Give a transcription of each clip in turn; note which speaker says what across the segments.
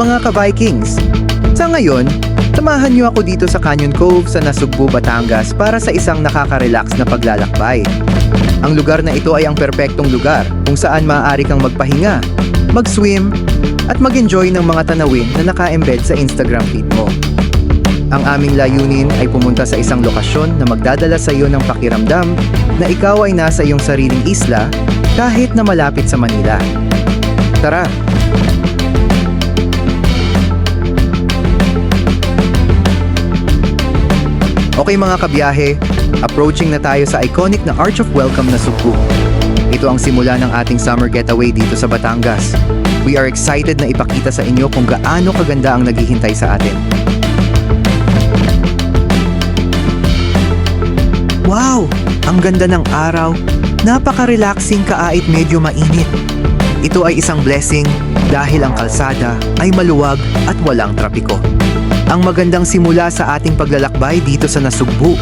Speaker 1: Mga ka-Vikings, sa ngayon, samahan niyo ako dito sa Canyon Cove sa Nasugbu, Batangas para sa isang nakaka-relax na paglalakbay. Ang lugar na ito ay ang perpektong lugar kung saan maaari kang magpahinga, mag-swim, at mag-enjoy ng mga tanawin na naka-embed sa Instagram feed mo. Ang aming layunin ay pumunta sa isang lokasyon na magdadala sa iyo ng pakiramdam na ikaw ay nasa iyong sariling isla kahit na malapit sa Manila. Tara! Okay mga kabiyahe, approaching na tayo sa iconic na Arch of Welcome na Sugbu. Ito ang simula ng ating summer getaway dito sa Batangas. We are excited na ipakita sa inyo kung gaano kaganda ang naghihintay sa atin. Wow! Ang ganda ng araw. Napaka-relaxing kahit medyo mainit. Ito ay isang blessing dahil ang kalsada ay maluwag at walang trapiko. Ang magandang simula sa ating paglalakbay dito sa Nasugbu.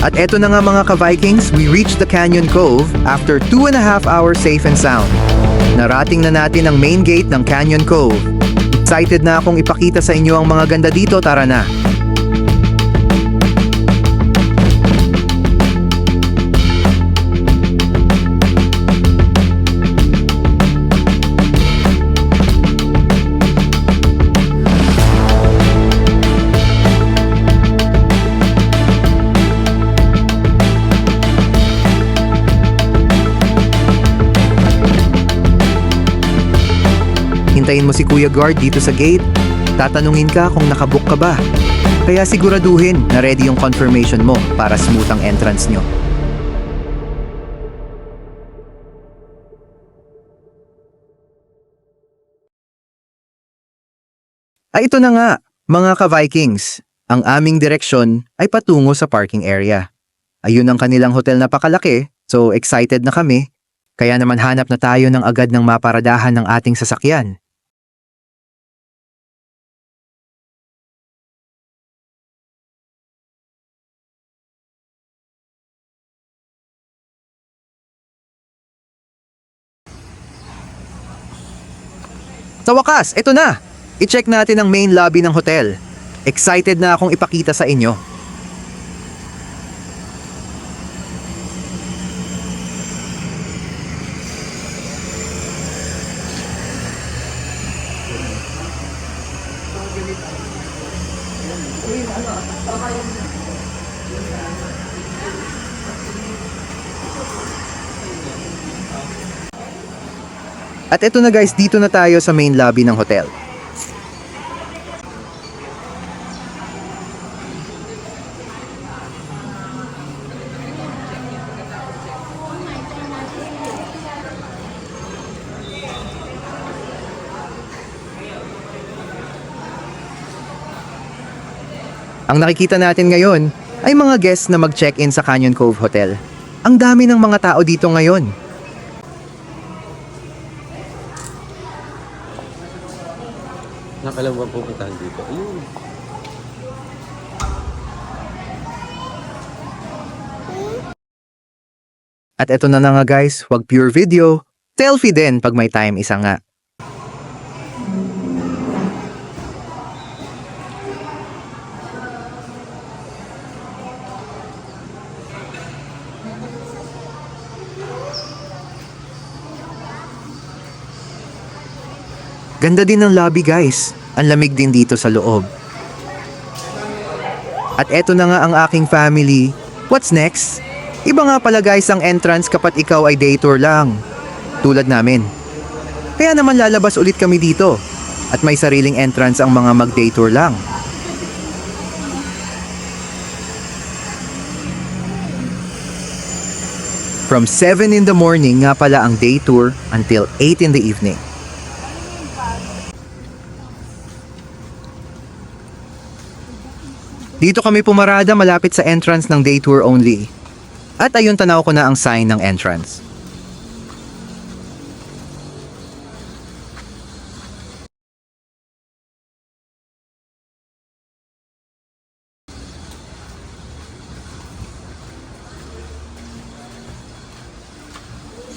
Speaker 1: At eto na nga mga ka-Vikings, we reached the Canyon Cove after 2.5 hours safe and sound. Narating na natin ang main gate ng Canyon Cove. Excited na akong ipakita sa inyo ang mga ganda dito, tara na! Hintayin mo si Kuya Guard dito sa gate. Tatanungin ka kung nakabook ka ba. Kaya siguraduhin na ready yung confirmation mo para smooth ang entrance nyo. Ay ito na nga, mga ka-Vikings. Ang aming direksyon ay patungo sa parking area. Ayun ang kanilang hotel na pakalaki, so excited na kami. Kaya naman hanap na tayo ng agad ng maparadahan ng ating sasakyan. Sa wakas, ito na! I-check natin ang main lobby ng hotel. Excited na akong ipakita sa inyo. At eto na guys, dito na tayo sa main lobby ng hotel. Ang nakikita natin ngayon ay mga guests na mag-check-in sa Canyon Cove Hotel. Ang dami ng mga tao dito ngayon.
Speaker 2: Nakailan ba pupuntahan dito? Ayun.
Speaker 1: At eto na nga guys, wag pure video, selfie din pag may time isa nga. Ganda din ng lobby guys. Ang lamig din dito sa loob. At eto na nga ang aking family. What's next? Iba nga pala guys ang entrance kapag ikaw ay day tour lang. Tulad namin. Kaya naman lalabas ulit kami dito. At may sariling entrance ang mga mag-day tour lang. From 7 in the morning nga pala ang day tour until 8 in the evening. Dito kami pumarada malapit sa entrance ng day tour only. At ayun tanaw ko na ang sign ng entrance.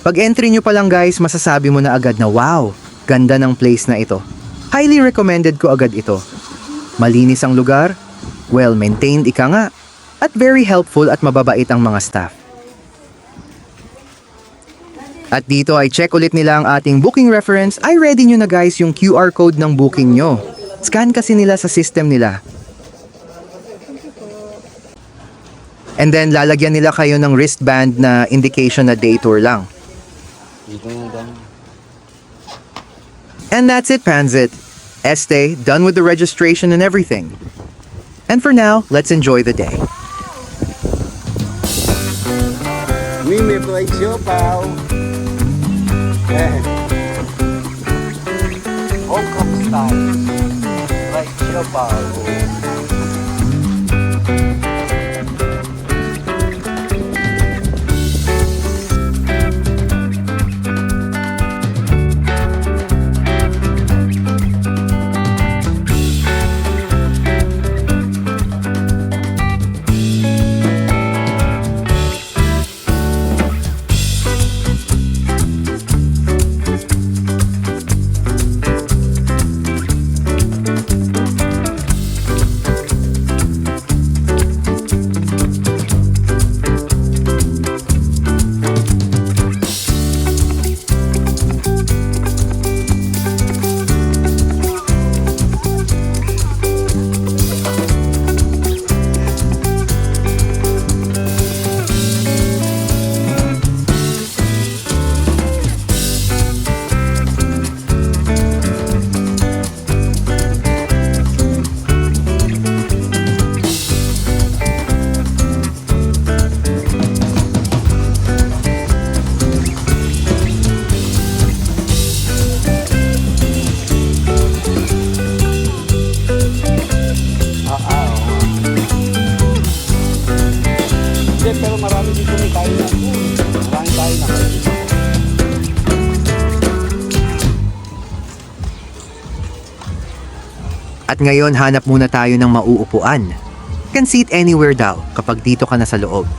Speaker 1: Pag entry nyo pa lang guys, masasabi mo na agad na wow, ganda ng place na ito. Highly recommended ko agad ito. Malinis ang lugar, well-maintained ika nga, at very helpful at mababait ang mga staff. At dito ay check ulit nila ang ating booking reference. Ay ready nyo na guys yung QR code ng booking nyo. Scan kasi nila sa system nila. And then lalagyan nila kayo ng wristband na indication na day tour lang.
Speaker 2: Dito na lang.
Speaker 1: And that's it, Panzit. Este, done with the registration and everything. And for now, let's enjoy the day.
Speaker 2: Mimi, fried siopaw. Hong Kong style. Fried siopaw. Pero marami dito may tayo na. Marami tayo na.
Speaker 1: At ngayon hanap muna tayo ng mauupuan. Can seat anywhere daw kapag dito ka na sa loob.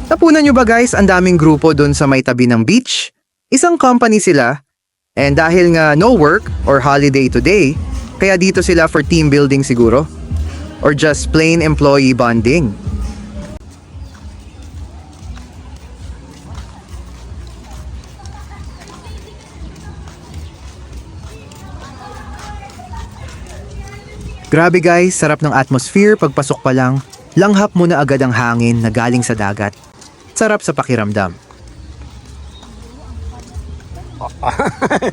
Speaker 1: Napunan nyo ba guys, ang daming grupo dun sa may tabi ng beach? Isang company sila. And dahil nga no work or holiday today, kaya dito sila for team building siguro. Or just plain employee bonding. Grabe guys, sarap ng atmosphere pagpasok pa lang. Langhap mo na agad ang hangin na galing sa dagat. Sarap sa pakiramdam.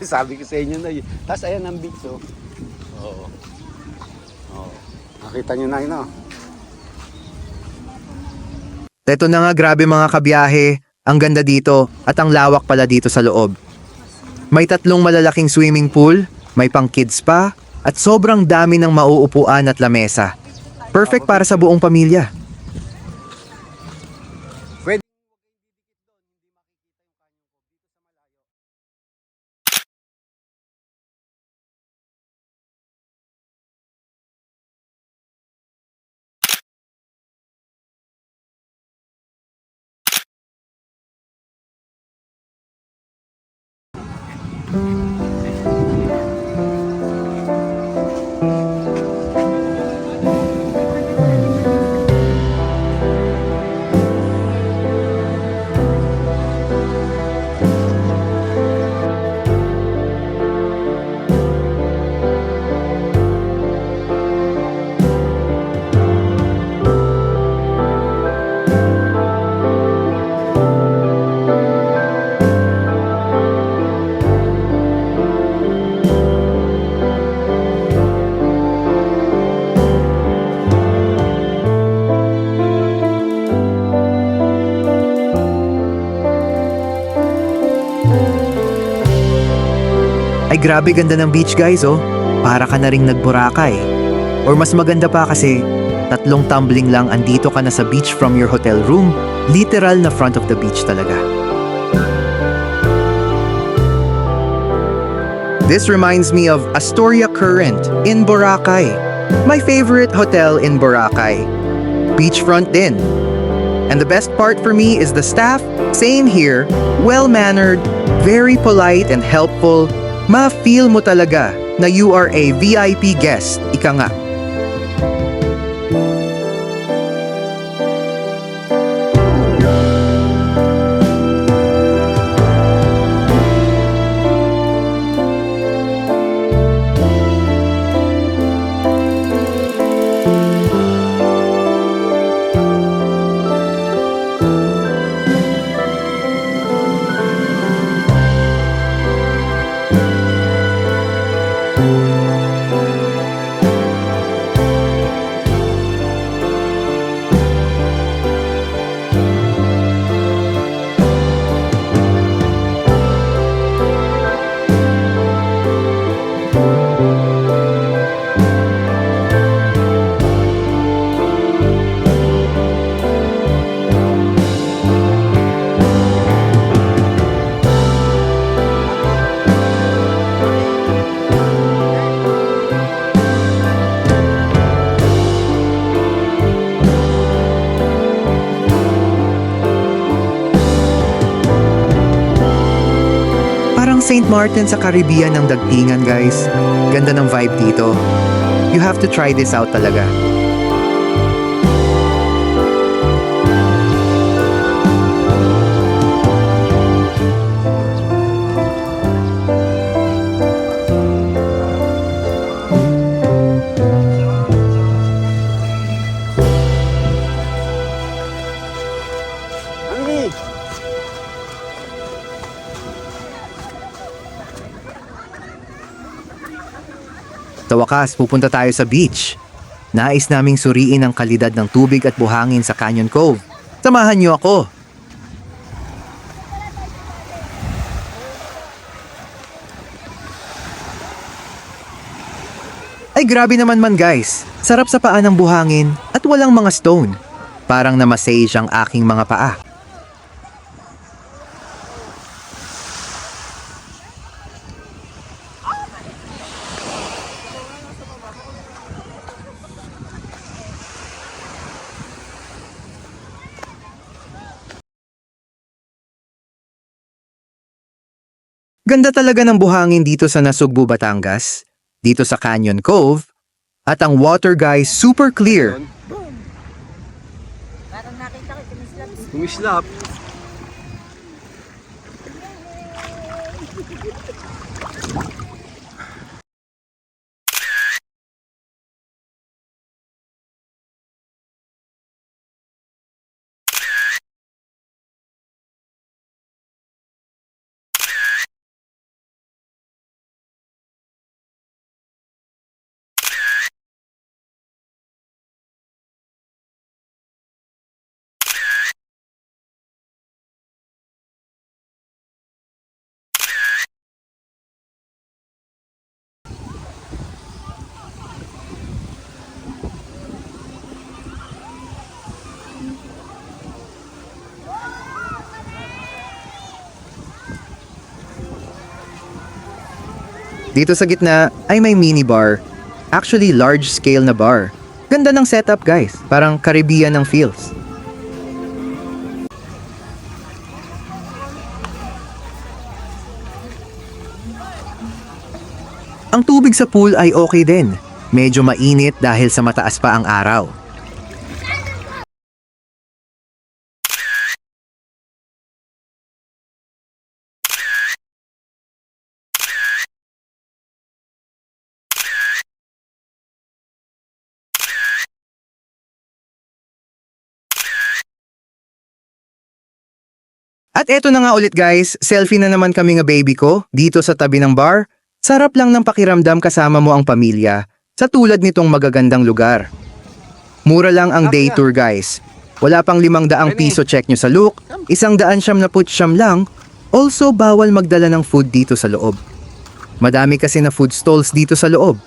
Speaker 2: Sabi ko sa inyo na yun. Tapos ayan ang beach, oh. Oo. Oo. Nakita nyo na yun, oh.
Speaker 1: Ito na nga, grabe mga kabiyahe. Ang ganda dito at ang lawak pala dito sa loob. May 3 malalaking swimming pool, may pang kids pa, at sobrang dami ng mauupuan at lamesa. Perfect para sa buong pamilya. Ay grabe ganda ng beach guys oh. Para ka na ring nagboracay. Or mas maganda pa kasi 3 tumbling lang andito ka na sa beach from your hotel room. Literal na front of the beach talaga. This reminds me of Astoria Current in Boracay. My favorite hotel in Boracay. Beachfront din. And the best part for me is the staff, same here, well-mannered, very polite and helpful. Ma-feel mo talaga na you are a VIP guest, ika nga. Parang St. Martin sa Caribbean ng Dagtingan, guys. Ganda ng vibe dito. You have to try this out talaga.
Speaker 2: Ami!
Speaker 1: Sa wakas, pupunta tayo sa beach. Nais naming suriin ang kalidad ng tubig at buhangin sa Canyon Cove. Samahan niyo ako! Ay grabe naman man guys, sarap sa paa ng buhangin at walang mga stone. Parang na-massage ang aking mga paa. Ganda talaga ng buhangin dito sa Nasugbu, Batangas, dito sa Canyon Cove, at ang water guys super clear.
Speaker 3: Parang nakita ko, tumislap.
Speaker 2: Kumislap.
Speaker 1: Dito sa gitna ay may minibar. Actually, large scale na bar. Ganda ng setup guys, parang Caribbean ng feels. Ang tubig sa pool ay okay din. Medyo mainit dahil sa mataas pa ang araw. At eto na nga ulit guys, selfie na naman kami nga baby ko dito sa tabi ng bar. Sarap lang ng pakiramdam kasama mo ang pamilya sa tulad nitong magagandang lugar. Mura lang ang day tour guys. Wala pang 500 piso check nyo sa look, 199 lang. Also bawal magdala ng food dito sa loob. Madami kasi na food stalls dito sa loob.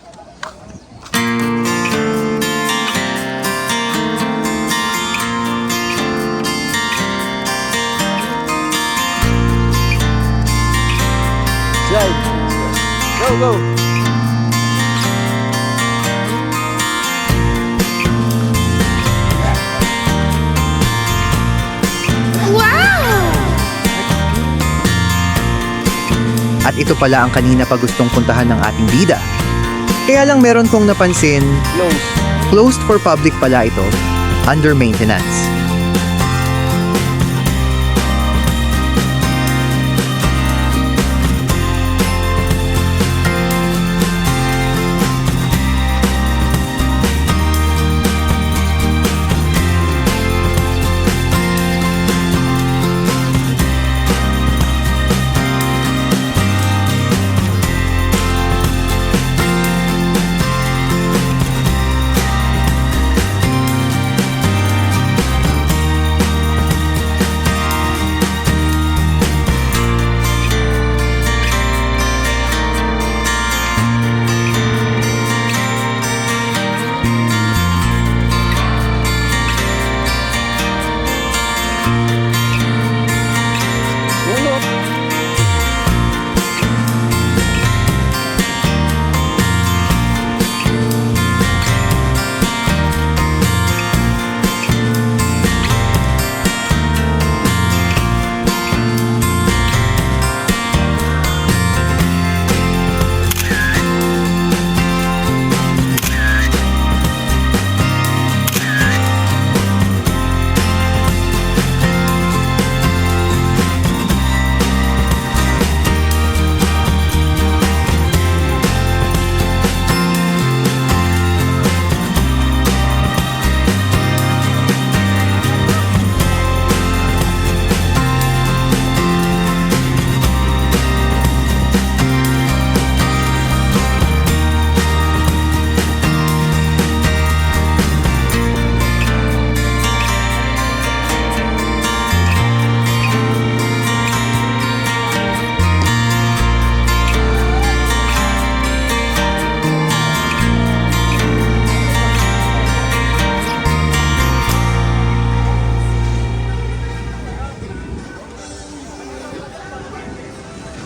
Speaker 2: Slide. Go, go.
Speaker 1: At ito pala ang kanina pa gustong puntahan ng ating bida. Kaya lang meron kong napansin,
Speaker 2: Close.
Speaker 1: closed for public pala ito, under maintenance.
Speaker 2: Yun o.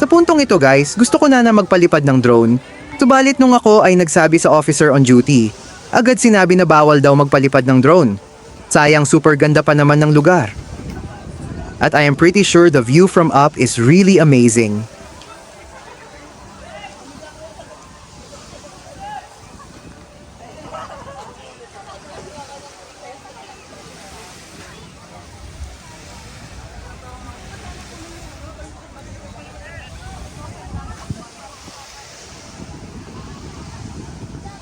Speaker 1: Sa puntong ito guys, gusto ko na magpalipad ng drone. Subalit nung ako ay nagsabi sa officer on duty, agad sinabi na bawal daw magpalipad ng drone. Sayang super ganda pa naman ng lugar. At I am pretty sure the view from up is really amazing.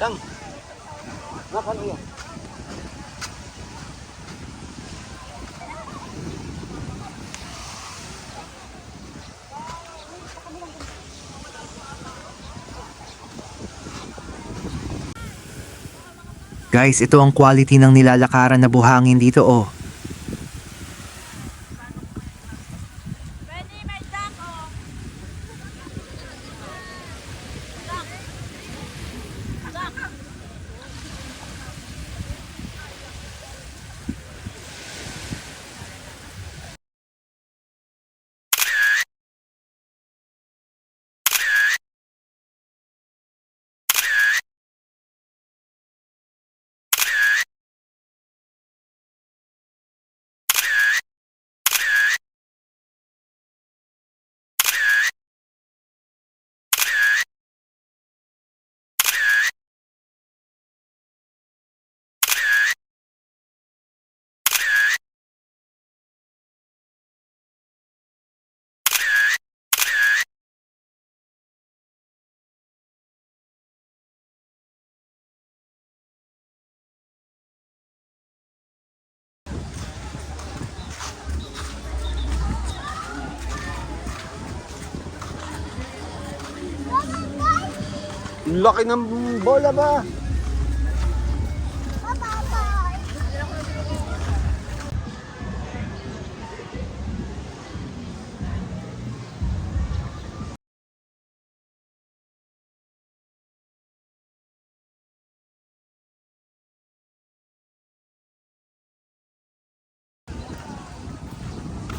Speaker 2: Tang. Nakano yan?
Speaker 1: Guys, ito ang quality ng nilalakaran na buhangin dito oh.
Speaker 3: Pwede may dako.
Speaker 2: Laki ng bola ba?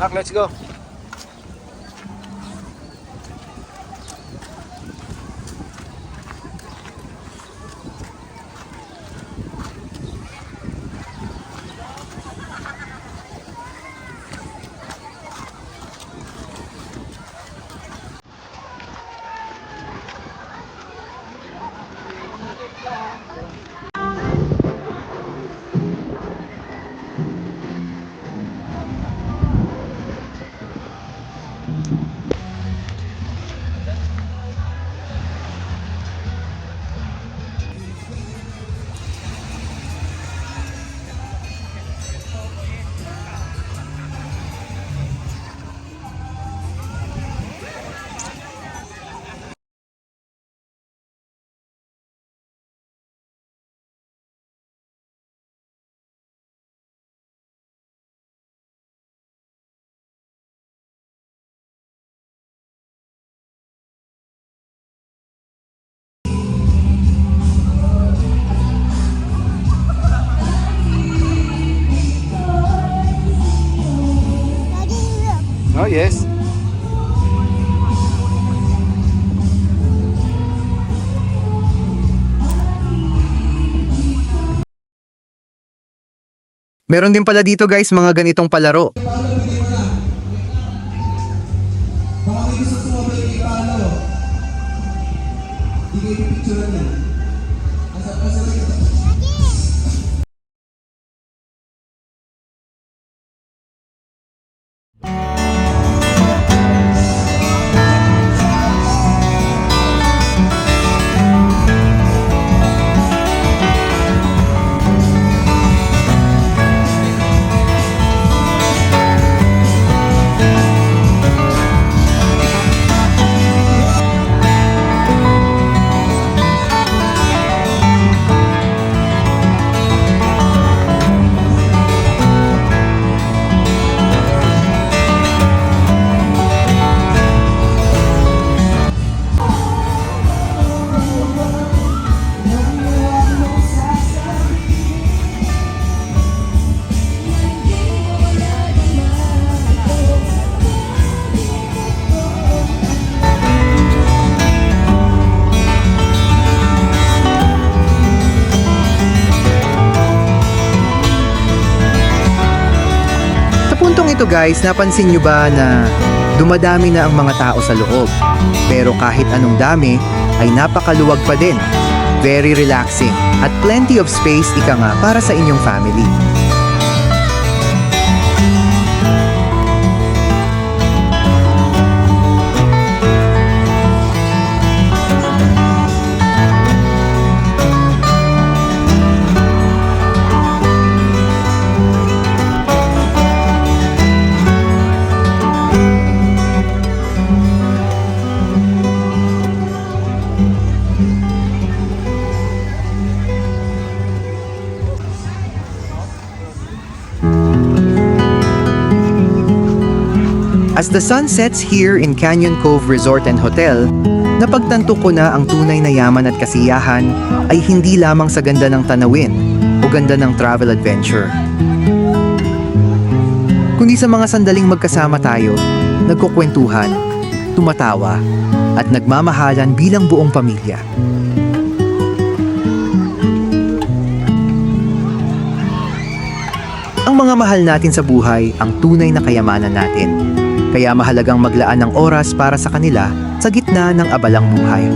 Speaker 2: Nak, let's go. yes.
Speaker 1: Meron din pala dito guys mga ganitong palaro. Puntong ito guys, napansin nyo ba na dumadami na ang mga tao sa loob? Pero kahit anong dami, ay napakaluwag pa din. Very relaxing at plenty of space ika nga para sa inyong family. As the sun sets here in Canyon Cove Resort and Hotel, napagtanto ko na ang tunay na yaman at kasiyahan ay hindi lamang sa ganda ng tanawin o ganda ng travel adventure. Kundi sa mga sandaling magkasama tayo, nagkukwentuhan, tumatawa, at nagmamahalan bilang buong pamilya. Ang mga mahal natin sa buhay ang tunay na kayamanan natin. Kaya mahalagang maglaan ng oras para sa kanila sa gitna ng abalang buhay.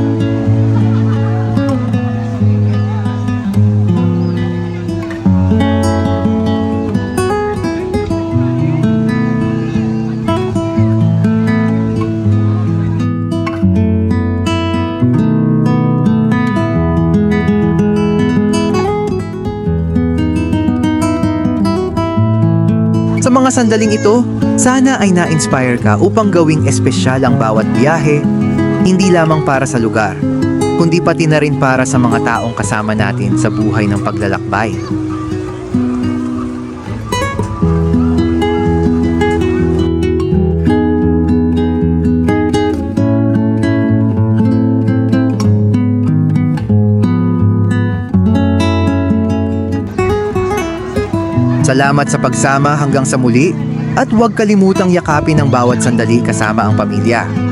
Speaker 1: Sa mga sandaling ito, sana ay na-inspire ka upang gawing espesyal ang bawat biyahe, hindi lamang para sa lugar, kundi pati na rin para sa mga taong kasama natin sa buhay ng paglalakbay. Salamat sa pagsama hanggang sa muli at huwag kalimutang yakapin ang bawat sandali kasama ang pamilya.